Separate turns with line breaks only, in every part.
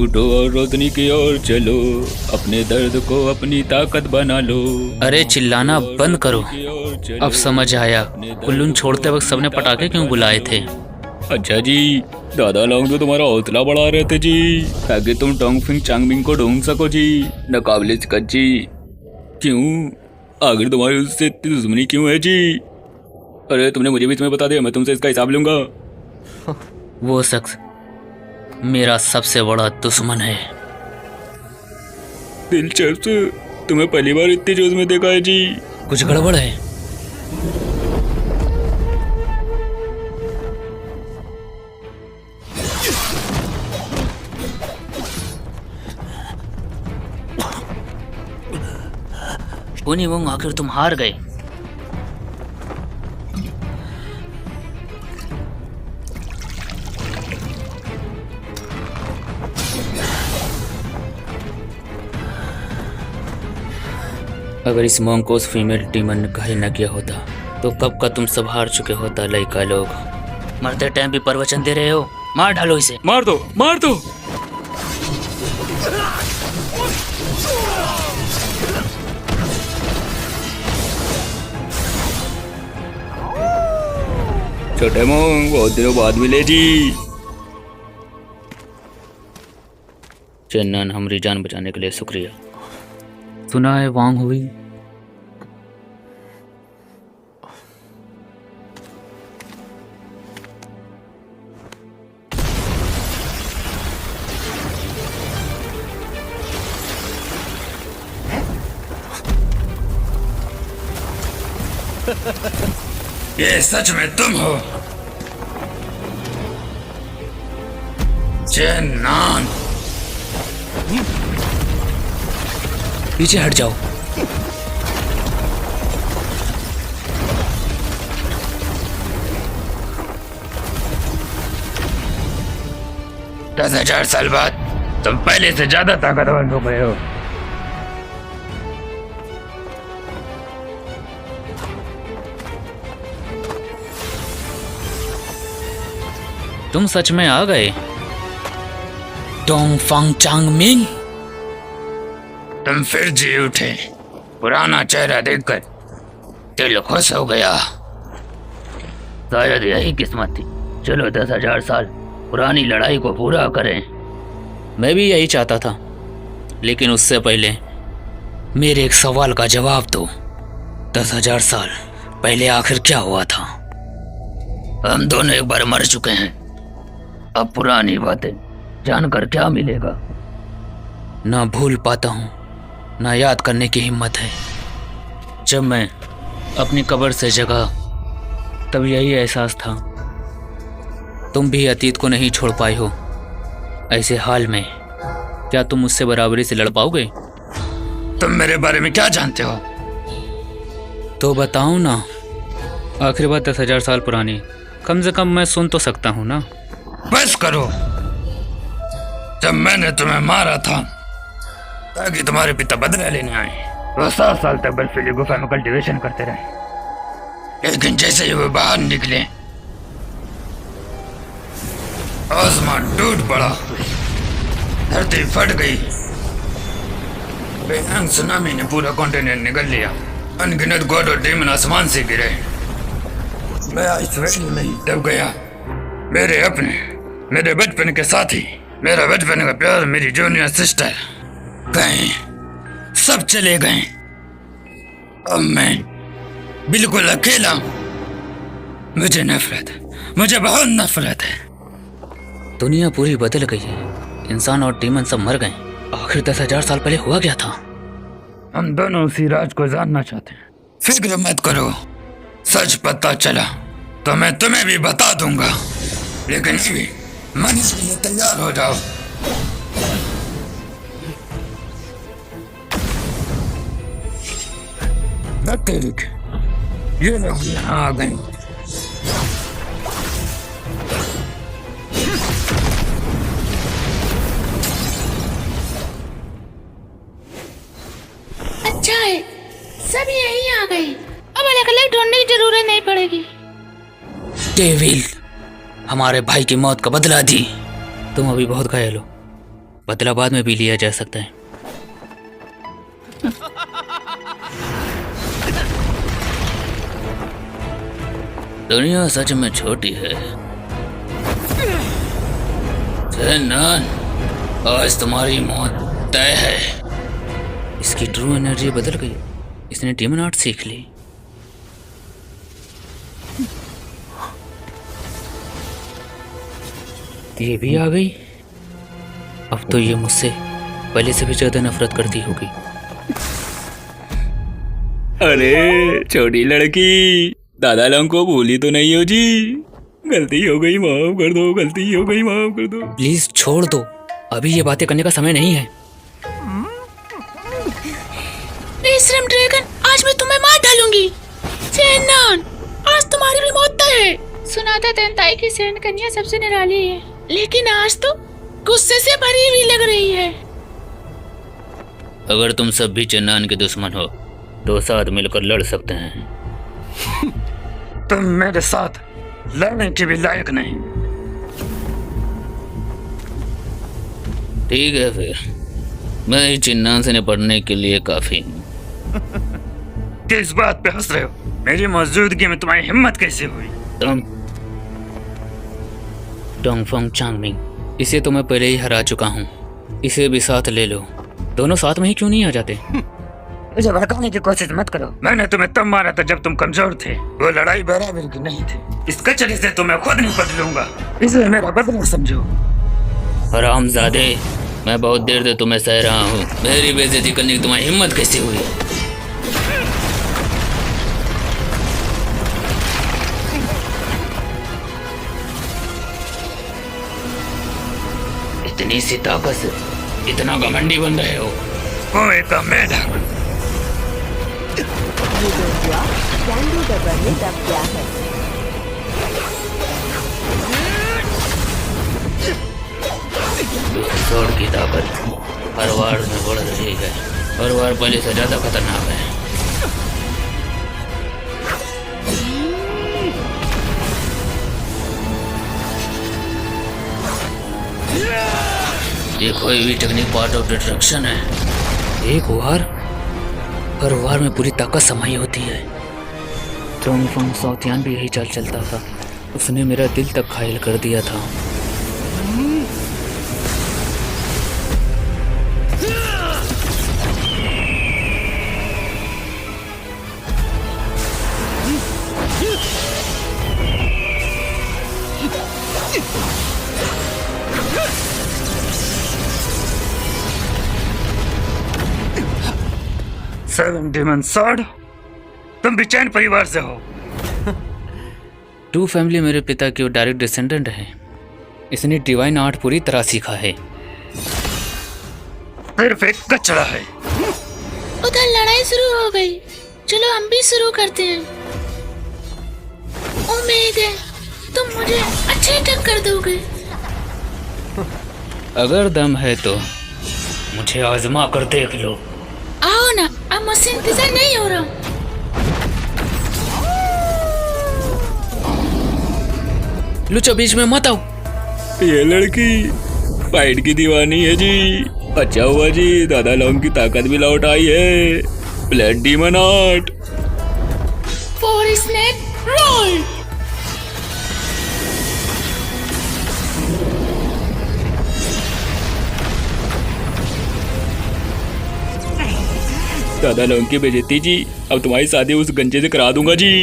उठो और रोशनी की ओर चलो, अपने दर्द को अपनी ताकत बना लो।
अरे चिल्लाना बंद करो। अब समझ आया कुल्लून छोड़ते वक्त सबने पटाखे क्यों बुलाए थे।
अच्छा जी, दादा लोग तो तुम्हारा हौसला बढ़ा रहे थे जी, ताकि तुम टोंगफिंग चांगमिंग को ढूंढ सको जी, नकाबले कच्ची। क्यों, आखिर तुम्हारी उससे इतनी दुश्मनी क्यों है जी? अरे तुमने मुझे भी तुम्हें बता दिया, मैं तुमसे इसका हिसाब लूंगा।
वो शख्स मेरा सबसे बड़ा दुश्मन है।
दिलचस्प, तुम्हें पहली बार इतनी जोश में देखा है जी।
कुछ गड़बड़ है। पुनी वोंग, आखिर तुम हार गए। अगर इस मोंग को उस फीमेल डीमन ने घायल न किया होता तो कब का तुम सब हार चुके होता। लड़का लोग मरते टाइम भी प्रवचन दे रहे हो। मार डालो इसे।
मार दो, मार दो। छोटे मोंग, बहुत दिनों बाद मिले जी।
चेन्नन, हमारी जान बचाने के लिए शुक्रिया। सुना है वांग हुई।
ये सच में तुम हो चेन्नन?
पीछे हट जाओ।
दस 10,000 साल बाद तुम पहले से ज्यादा ताकतवर हो गए हो।
तुम सच में आ गए। डोंगफांग चांगमिंग,
तुम फिर जी उठे। पुराना चेहरा देखकर दिल खुश हो गया।
शायद यही किस्मत थी। चलो 10,000 साल पुरानी लड़ाई को पूरा करें। मैं भी यही चाहता था, लेकिन उससे पहले मेरे एक सवाल का जवाब दो। 10,000 साल पहले आखिर क्या हुआ था? हम दोनों एक बार मर चुके हैं। अब पुरानी बातें जानकर क्या मिलेगा? ना भूल पाता हूँ, ना याद करने की हिम्मत है। जब मैं अपनी कब्र से जगा तब यही एहसास था। तुम भी अतीत को नहीं छोड़ पाए हो। ऐसे हाल में क्या तुम मुझसे बराबरी से लड़ पाओगे?
तुम मेरे बारे में क्या जानते हो?
तो बताओ ना। आखिर बात 10,000 साल पुरानी, कम से कम मैं सुन तो सकता हूँ ना।
बस करो। जब मैंने तुम्हें मारा था ताकि तुम्हारे पिता बदला लेने आए, वो 7 साल तक बर्फीली गुफा में कल्टीवेशन करते रहे। लेकिन जैसे ही वो बाहर निकले, आसमान टूट पड़ा, धरती फट गई, बेहंग सुनामी ने पूरा कॉन्टिनेंट निगल लिया। अनगिनत गॉड और डेमन आसमान से गिरे। मैं इस वैली में ही दब गया। मेरे अपने, मेरे बचपन के साथी, मेरा बचपन का प्यार, मेरी जूनियर सिस्टर गए, सब चले गए। अब मैं बिल्कुल अकेला। मुझे नफरत, मुझे बहुत नफरत है।
दुनिया पूरी बदल गई है। इंसान और डीमन सब मर गए। आखिर 10,000 साल पहले हुआ क्या था?
हम दोनों उसी राज को जानना चाहते हैं। फिक्र मत करो, सच पता चला तो मैं तुम्हें भी बता दूंगा। लेकिन अभी मरने के लिए तैयार हो जाओ। ये लोग यहाँ आ गए।
अच्छा है, सब यही आ गए। अब अलग अलग ढूंढने की जरूरत नहीं पड़ेगी।
डेविल, हमारे भाई की मौत का बदला दी। तुम अभी बहुत घायल हो, बदला बाद में भी लिया जा सकता है। दुनिया सच में छोटी है। चेन्नन, आज तुम्हारी मौत तय है। इसकी ट्रू एनर्जी बदल गई। इसने डीमन आर्ट सीख ली। ये भी आ गई। अब तो ये मुझसे पहले से भी ज्यादा नफरत करती होगी।
अरे छोटी लड़की, दादा लोगों को भूली तो नहीं हो जी? गलती हो गई, माफ कर दो। गलती हो गई, माफ कर दो।
प्लीज छोड़ दो, अभी ये बातें करने का समय नहीं है।
बेशरम ड्रैगन, आज मैं तुम्हें मार डालूंगी। चेन्नन, आज तुम्हारी भी मौत तय है। सुना था तेंताई की शरण कन्या सबसे निराली है, लेकिन आज तो गुस्से से भरी हुई लग रही है।
अगर तुम सब भी चेन्नन के दुश्मन हो तो साथ मिलकर लड़ सकते हैं।
तुम मेरे साथ लड़ने के भी लायक नहीं।
ठीक है फिर, मैं इस चेन्नन से निपटने के लिए काफी हूँ।
किस बात पे हंस रहे हो? मेरी मौजूदगी में तुम्हारी हिम्मत कैसे हुई?
तुम डोंगफोंग चांगमिंग, इसे तो मैं पहले ही हरा चुका हूँ। इसे भी साथ ले लो। दोनों साथ में ही क्यों नहीं आ जाते?
मुझे भड़काने की कोशिश मत करो। मैंने तुम्हें तब मारा था जब तुम कमजोर थे। वो लड़ाई बराबर की नहीं थी। इस कचरे से तो मैं खुद निपट लूंगा, इसलिए मेरा बदला समझो।
हरामजादे, मैं बहुत देर से तुम्हें सह रहा हूँ। मेरी बेइज्जती करने की तुम्हारी हिम्मत कैसे हुई? इतनी सी ताकत से इतना घमंडी बन रहे हो?
कुएं का मेढक।
ये डोरिया कैंडी डबर में दब गया है।
स्वord की ताकत हर वार में बढ़ रही है। हर वार पहले से ज्यादा खतरनाक है। ये कोई भी टेक्निक पार्ट ऑफ डिस्ट्रक्शन है। एक वार, हर वार में पूरी ताकत समाई होती है। डोंगफोंग साउथियान भी यही चाल चलता था। उसने मेरा दिल तक घायल कर दिया था।
सेवन डेमन सॉर्ड, तुम भी चैन परिवार से हो।
टू फैमिली मेरे पिता की डायरेक्ट डिसेंडेंट है। इसने डिवाइन आर्ट पूरी तरह सीखा है।
सिर्फ एक कचरा है।
उधर लड़ाई शुरू हो गई। चलो हम भी शुरू करते हैं। उम्मीद है तुम मुझे अच्छी टक्कर दोगे।
अगर दम है तो मुझे आजमा कर देख लो।
आओ ना, अब मुझसे इंतजार नहीं हो रहा।
लुचो, बीच में मत आओ।
ये लड़की फाइट की दीवानी है जी। अच्छा हुआ जी, दादा लोग की ताकत भी लौट आई है। Blood demon art.
Four snap roll.
दादा लोग की बेइज्जती जी। अब तुम्हारी शादी उस गंजे से करा दूंगा जी।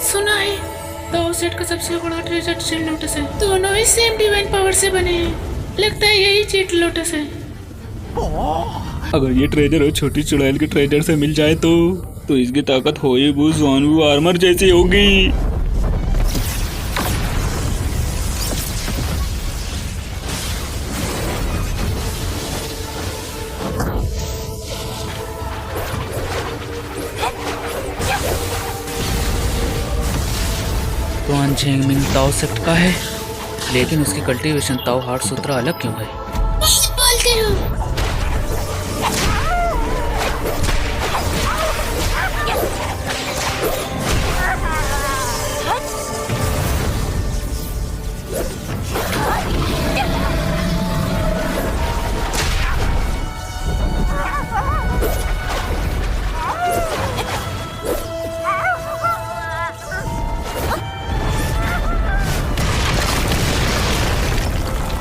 सुना है तो सेट का सबसे बड़ा ट्रेजर चीट लोटस है। दोनों ही सेम डिवाइन पावर से बने हैं। लगता है यही चीट लोटस है।
अगर ये ट्रेजर छोटी चुड़ैल के ट्रेजर से मिल जाए तो इसकी ताकत हो ही वो ज़ॉम्बी आर्मर जैसी होगी।
तो अनचेंगमिंग ताओ सेक्ट का है, लेकिन उसकी कल्टीवेशन ताओ हार्ट सूत्रा अलग क्यों है?
बोलते रहो।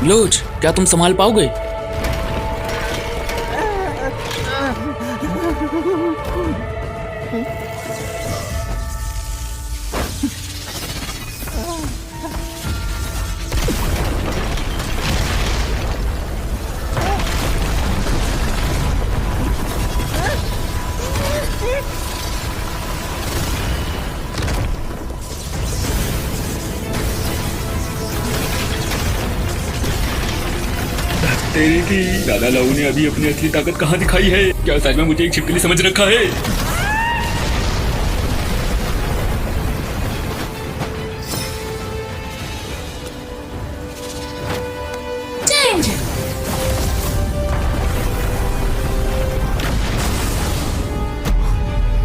लोज, क्या तुम संभाल पाओगे?
तेरी की दादा लाऊ ने अभी अपनी असली ताकत कहाँ दिखाई है? क्या सच में मुझे एक छिपकली समझ रखा है?
चेंज।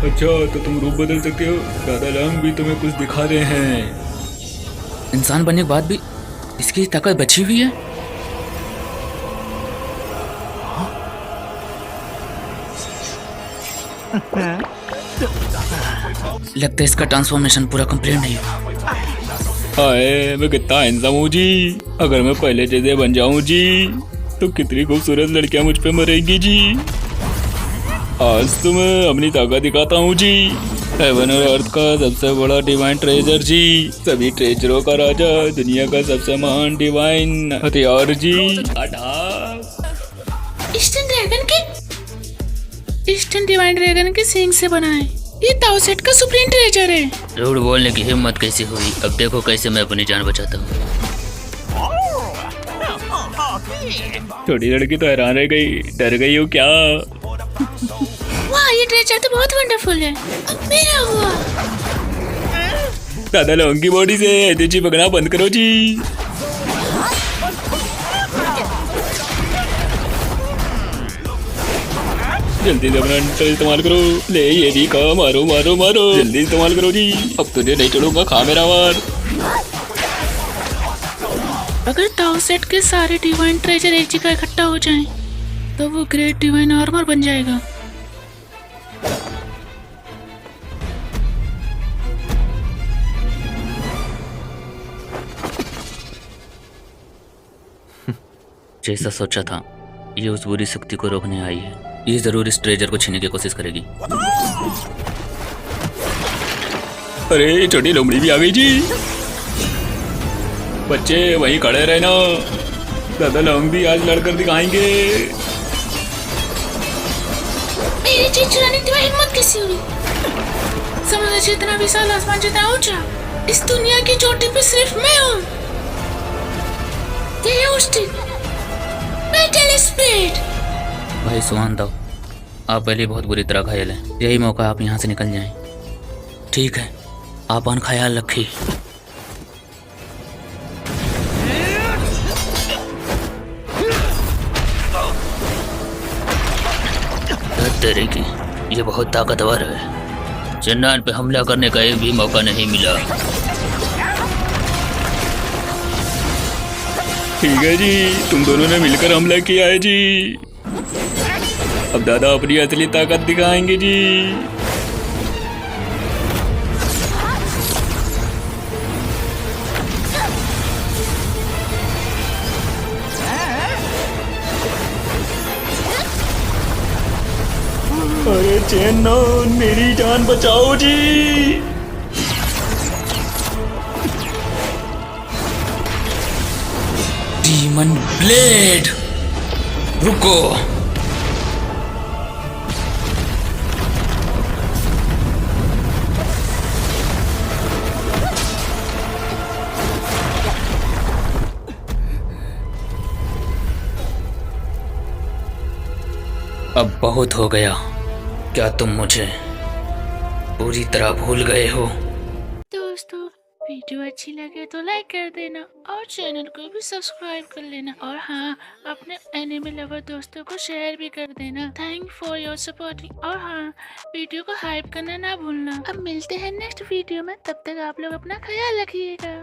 अच्छा, तो तुम रूप बदल सकते हो? दादा लांग भी तुम्हें कुछ दिखा रहे हैं।
इंसान बनने के बाद भी इसकी ताकत बची हुई है। लगता है इसका ट्रांसफॉर्मेशन पूरा कंप्लीट नहीं हुआ।
हाय, मैं कितना हैंडसम हूँ जी। अगर मैं पहले जैसे बन जाऊँ जी तो कितनी खूबसूरत लड़कियां मुझ पे मरेंगी जी। आज तो मैं अपनी ताकत दिखाता हूँ जी। हेवन और अर्थ का सबसे बड़ा डिवाइन ट्रेजर जी, सभी ट्रेजरों का राजा, दुनिया का सबसे महान डिवाइन हथियार जी।
ईस्टर्न डिवाइन ड्रैगन के सींग से बना है। ये ताओ सेट का सुप्रीम ट्रेजर है।
झूठ बोलने की हिम्मत कैसे हुई? अब देखो कैसे मैं अपनी जान बचाता हूँ।
छोटी लड़की तो हैरान रह गई। डर गई हो क्या?
वाह, ये ट्रेजर तो बहुत वंडरफुल है। अब मेरा हुआ।
दादा लौंग की बॉडी से तेजी पकड़ना बंद करो जी। जल्दी से अपना अंतर इस्तेमाल करो। ले ये भी का, मारो मारो मारो, जल्दी इस्तेमाल करो जी। अब तुझे नहीं छोड़ूंगा, खा मेरा वार।
अगर ताओ सेट के सारे डिवाइन ट्रेजर एक जगह इकट्ठा हो जाएं, तो वो ग्रेट डिवाइन आर्मर बन जाएगा।
जैसा सोचा था, ये उस बुरी शक्ति को रोकने आई है। ये जरूर इस ट्रेजर को छीनने की कोशिश करेगी।
अरे छोटी लोमड़ी भी आ गई जी। बच्चे वहीं खड़े रहना, दादा लौंग भी आज लड़कर दिखाएंगे।
मेरी चीज चुराने की हिम्मत कैसी हुई? समुद्र जितना विशाल, आसमान जितना ऊंचा, इस दुनिया की चोटी पे सिर्फ मैं हूँ। Metal split.
भाई सुहान दाव, आप पहले बहुत बुरी तरह घायल हैं। यही मौका आप यहाँ से निकल जाएं। ठीक है, आप अपना ख्याल रखिए। तेरे की ये बहुत ताकतवर है। चन्नान पे हमला करने का एक भी मौका नहीं मिला।
ठीक है जी, तुम दोनों ने मिलकर हमला किया है जी। अब दादा अपनी असली ताकत दिखाएंगे जी। अरे चेन्नन, मेरी जान बचाओ जी।
डीमन ब्लेड, रुको। अब बहुत हो गया। क्या तुम मुझे पूरी तरह भूल गए हो?
दोस्तों, वीडियो अच्छी लगे तो लाइक कर देना और चैनल को भी सब्सक्राइब कर लेना, और हाँ, अपने एनिमे लवर दोस्तों को शेयर भी कर देना। थैंक फॉर योर सपोर्टिंग, और हाँ, वीडियो को हाइप करना ना भूलना। अब मिलते हैं नेक्स्ट वीडियो में, तब तक आप लोग अपना ख्याल रखिएगा।